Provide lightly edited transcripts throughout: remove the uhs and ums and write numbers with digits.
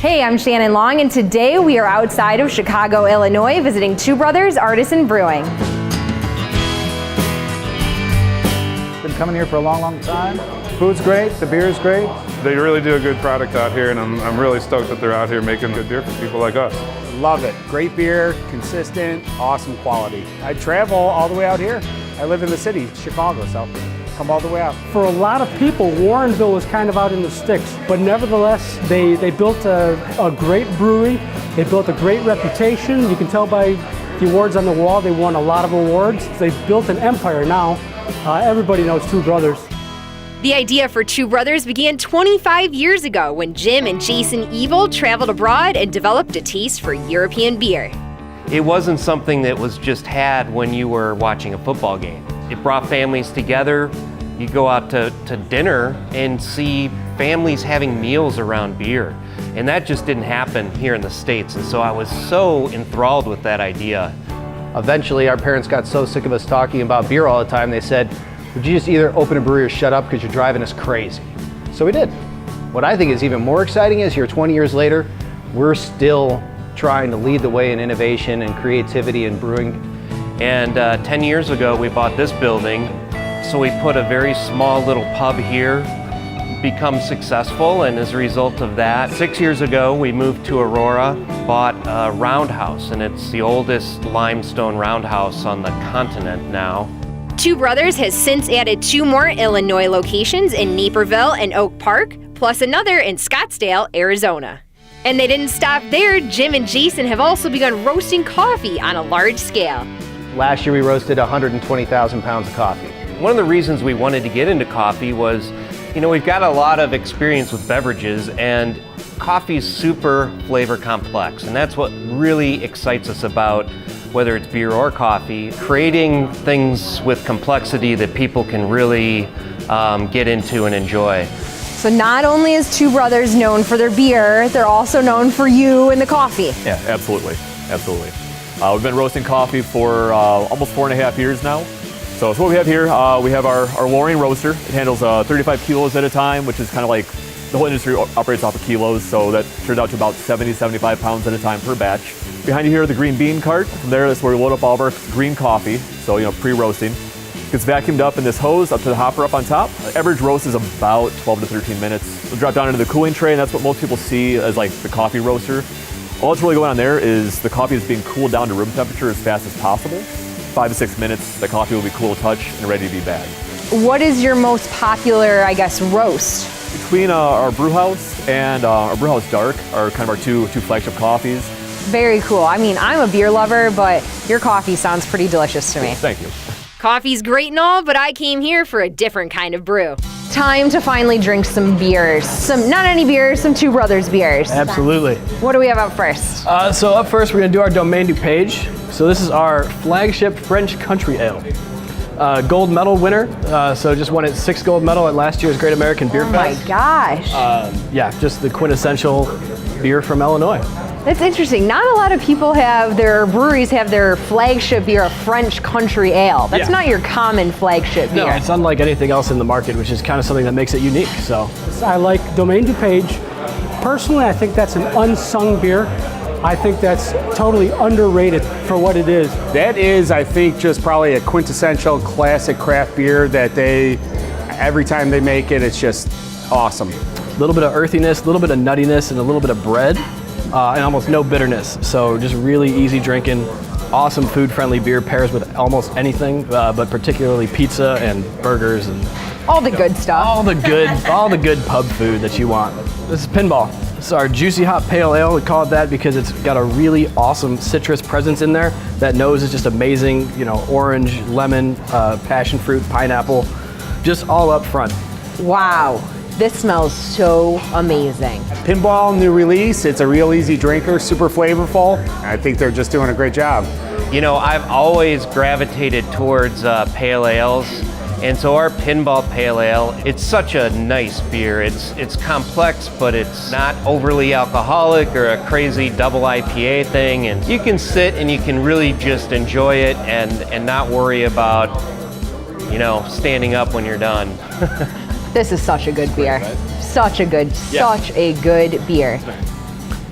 Hey, I'm Shannon Long, and today we are outside of Chicago, Illinois, visiting Two Brothers Artisan Brewing. Been coming here for a long time. Food's great, the beer's great. They really do a good product out here, and I'm really stoked that they're out here making good beer for people like us. Love it. Great beer, consistent, awesome quality. I travel all the way out here. I live in the city, Chicago, so come all the way out. For a lot of people, Warrenville was kind of out in the sticks, but nevertheless, they built a great brewery. They built a great reputation. You can tell by the awards on the wall, they won a lot of awards. They've built an empire now. Everybody knows Two Brothers. The idea for Two Brothers began 25 years ago when Jim and Jason Evil traveled abroad and developed a taste for European beer. It wasn't something that was just had when you were watching a football game. It brought families together. You go out to dinner and see families having meals around beer. And that just didn't happen here in the States. And so I was so enthralled with that idea. Eventually, our parents got so sick of us talking about beer all the time, they said, would you just either open a brewery or shut up because you're driving us crazy? So we did. What I think is even more exciting is here 20 years later, we're still trying to lead the way in innovation and creativity in brewing. And 10 years ago, we bought this building. So we put a very small little pub here, become successful, and as a result of that, 6 years ago, we moved to Aurora, bought a roundhouse, and it's the oldest limestone roundhouse on the continent now. Two Brothers has since added 2 more Illinois locations in Naperville and Oak Park, plus another in Scottsdale, Arizona. And they didn't stop there. Jim and Jason have also begun roasting coffee on a large scale. Last year we roasted 120,000 pounds of coffee. One of the reasons we wanted to get into coffee was, we've got a lot of experience with beverages, and coffee is super flavor complex, and that's what really excites us about whether it's beer or coffee, creating things with complexity that people can really get into and enjoy. So not only is Two Brothers known for their beer, they're also known for you and the coffee. Yeah, absolutely. We've been roasting coffee for almost 4.5 years now. So what we have here, we have our Lorraine roaster. It handles 35 kilos at a time, which is kind of like the whole industry operates off of kilos, so that turns out to about 70, 75 pounds at a time per batch. Behind you here, the green bean cart. From there, that's where we load up all of our green coffee, so pre-roasting. Gets vacuumed up in this hose up to the hopper up on top. The average roast is about 12 to 13 minutes. We'll drop down into the cooling tray, and that's what most people see as like the coffee roaster. All that's really going on there is the coffee is being cooled down to room temperature as fast as possible. 5 to 6 minutes, the coffee will be cool to touch and ready to be bagged. What is your most popular, roast? Between our brew house and our brew house dark are kind of our two flagship coffees. Very cool. I'm a beer lover, but your coffee sounds pretty delicious to me. Thank you. Coffee's great and all, but I came here for a different kind of brew. Time to finally drink some beers. Not any beers, some Two Brothers beers. Absolutely. What do we have up first? So up first, we're gonna do our Domaine du Page. So this is our flagship French country ale. Gold medal winner, so just won its 6th gold medal at last year's Great American Beer Fest. Oh my gosh. Yeah, just the quintessential beer from Illinois. That's interesting. Not a lot of people their breweries have their flagship beer, a French country ale. That's not your common flagship beer. No, it's unlike anything else in the market, which is kind of something that makes it unique. So I like Domaine du Page. Personally, I think that's an unsung beer. I think that's totally underrated for what it is. That is, I think, just probably a quintessential classic craft beer that every time they make it, it's just awesome. A little bit of earthiness, a little bit of nuttiness, and a little bit of bread, and almost no bitterness. So just really easy drinking, awesome food-friendly beer, pairs with almost anything, but particularly pizza and burgers and all the good stuff. All the good pub food that you want. This is Pinball. This is our Juicy Hop Pale Ale. We call it that because it's got a really awesome citrus presence in there. That nose is just amazing, orange, lemon, passion fruit, pineapple, just all up front. Wow, this smells so amazing. Pinball, new release. It's a real easy drinker, super flavorful. I think they're just doing a great job. I've always gravitated towards pale ales. And so our Pinball Pale Ale, it's such a nice beer. It's complex, but it's not overly alcoholic or a crazy double IPA thing. And you can sit and you can really just enjoy it and not worry about, standing up when you're done. This is such a good beer. Such a good beer.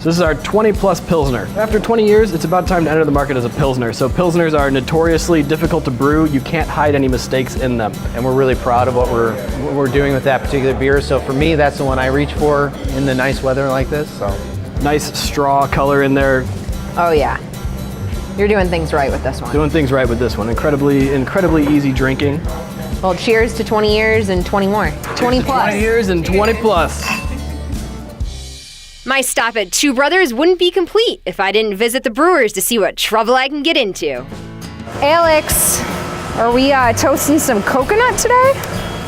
So this is our 20-plus Pilsner. After 20 years, it's about time to enter the market as a Pilsner. So Pilsners are notoriously difficult to brew. You can't hide any mistakes in them. And we're really proud of what we're doing with that particular beer. So for me, that's the one I reach for in the nice weather like this. So Nice straw color in there. Oh yeah. You're doing things right with this one. Doing things right with this one. Incredibly easy drinking. Well, cheers to 20 years and 20 more. 20 plus. 20 years and 20 plus. My stop at Two Brothers wouldn't be complete if I didn't visit the brewers to see what trouble I can get into. Alex, are we toasting some coconut today?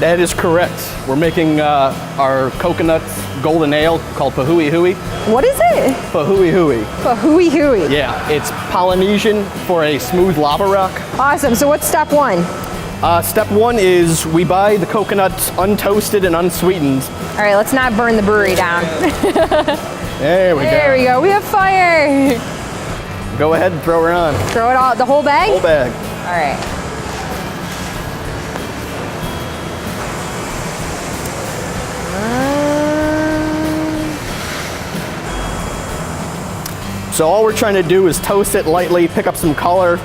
That is correct. We're making our coconut golden ale called Pahui Hui. What is it? Pahui Hui. Pahui Hui. Yeah, it's Polynesian for a smooth lava rock. Awesome. So what's step one? Step one is we buy the coconuts untoasted and unsweetened. All right, let's not burn the brewery down. There we go. There we go. We have fire. Go ahead and throw her on. Throw it all, the whole bag? Whole bag. All right. So all we're trying to do is toast it lightly, pick up some color,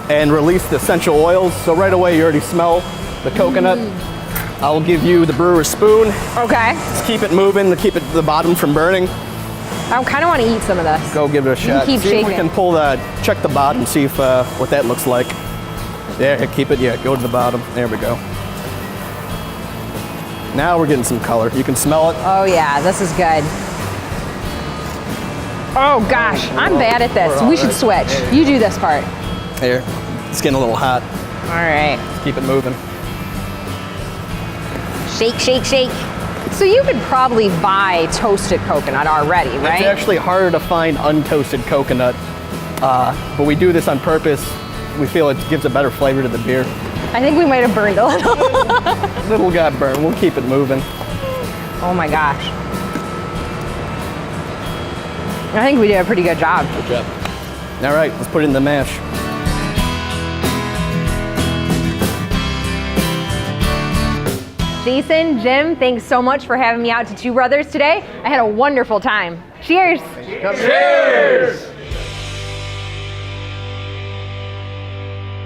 and release the essential oils. So right away you already smell the coconut. I'll give you the brewer's spoon. Okay. Just keep it moving to keep the bottom from burning. I kind of want to eat some of this. Go give it a shot. Keep see shaking. if we can pull that, check the bottom, see if what that looks like. There, keep it, yeah, go to the bottom. There we go. Now we're getting some color. You can smell it. Oh yeah, this is good. Oh gosh, I'm bad at this. We should switch. You do this part. Here, it's getting a little hot. All right. Let's keep it moving. Shake, shake, shake. So you could probably buy toasted coconut already, right? It's actually harder to find untoasted coconut, but we do this on purpose. We feel it gives a better flavor to the beer. I think we might have burned a little. Little got burned. We'll keep it moving. Oh my gosh. I think we did a pretty good job. Good job. All right, let's put it in the mash. Jason, Jim, thanks so much for having me out to Two Brothers today. I had a wonderful time. Cheers. Cheers!